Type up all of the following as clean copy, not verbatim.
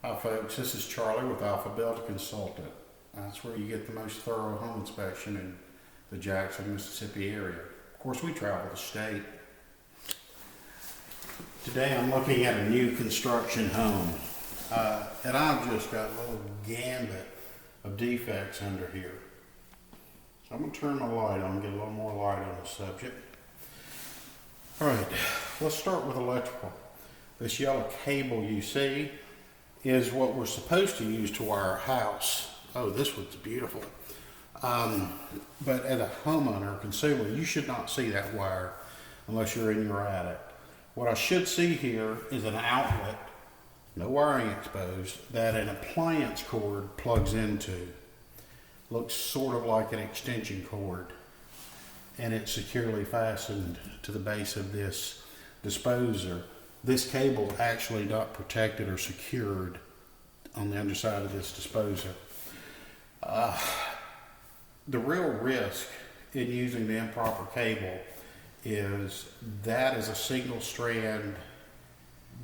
Hi folks, this is Charlie with Alpha Builder Consultant. That's where you get the most thorough home inspection in the Jackson, Mississippi area. Of course, we travel the state. Today I'm looking at a new construction home. And I've just got a little gambit of defects under here. So I'm going to turn my light on, get a little more light on the subject. Alright, let's start with electrical. This yellow cable you see is what we're supposed to use to wire our house. Oh, this one's beautiful. But as a homeowner or consumer, you should not see that wire unless you're in your attic. What I should see here is an outlet, no wiring exposed, that an appliance cord plugs into. Looks sort of like an extension cord, and it's securely fastened to the base of this disposer. This cable is actually not protected or secured on the underside of this disposer. The real risk in using the improper cable is that is a single strand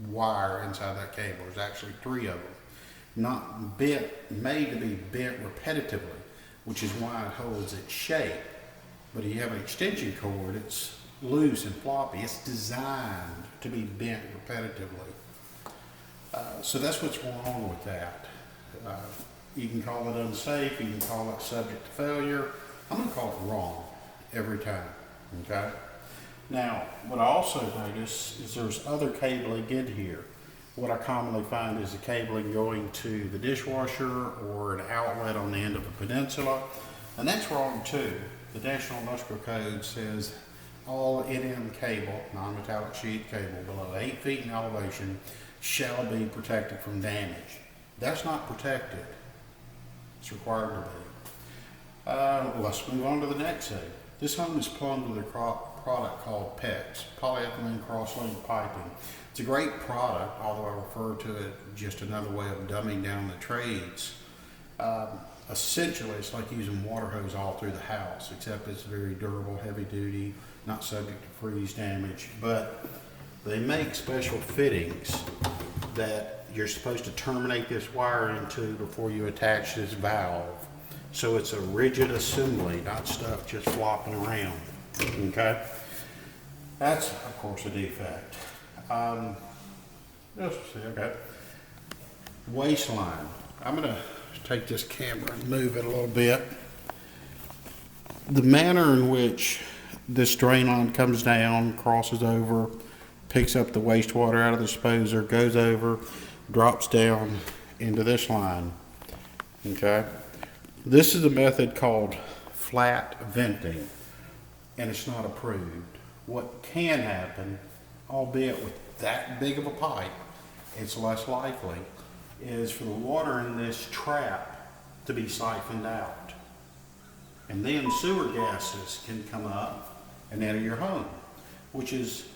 wire inside that cable. There's actually 3 of them, not bent, made to be bent repetitively, which is why it holds its shape. But if you have an extension cord, it's loose and floppy. It's designed to be bent repetitively. So that's what's going on with that. You can call it unsafe, you can call it subject to failure. I'm going to call it wrong every time, okay? Now, what I also notice is there's other cabling in here. What I commonly find is the cabling going to the dishwasher or an outlet on the end of a peninsula, and that's wrong too. The National Electrical Code says all NM cable, non-metallic sheet cable, below 8 feet in elevation shall be protected from damage. That's not protected. It's required to be. Let's move on to the next thing. This home is plumbed with a product called PEX, polyethylene cross-linked piping. It's a great product, although I refer to it just another way of dumbing down the trades. Essentially, it's like using water hose all through the house, except it's very durable, heavy duty, not subject to freeze damage. But they make special fittings that you're supposed to terminate this wire into before you attach this valve. So it's a rigid assembly, not stuff just flopping around, okay? That's, of course, a defect. Let's see, okay. Waistline. I'm gonna take this camera and move it a little bit. The manner in which this drain line comes down, crosses over, picks up the wastewater out of the disposer, goes over, drops down into this line, okay? This is a method called flat venting, and it's not approved. What can happen, albeit with that big of a pipe, it's less likely, is for the water in this trap to be siphoned out. And then sewer gases can come up and enter your home, which is,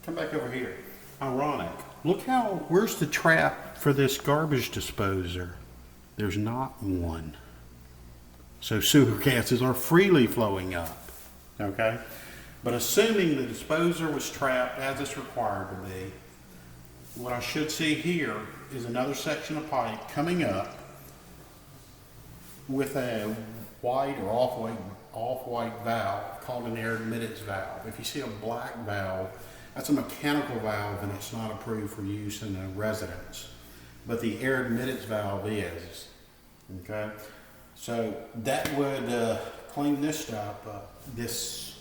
come back over here, ironic. Look where's the trap for this garbage disposer? There's not one. So sewer gases are freely flowing up, okay? But assuming the disposer was trapped as it's required to be, what I should see here is another section of pipe coming up with a white or off-white valve called an air admittance valve. If you see a black valve, that's a mechanical valve and it's not approved for use in a residence. But the air admittance valve is, okay? So that would clean this stuff up, this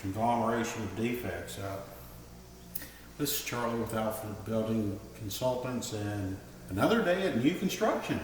conglomeration of defects up. This is Charlie with Alpha Building Consultants, and another day at new construction.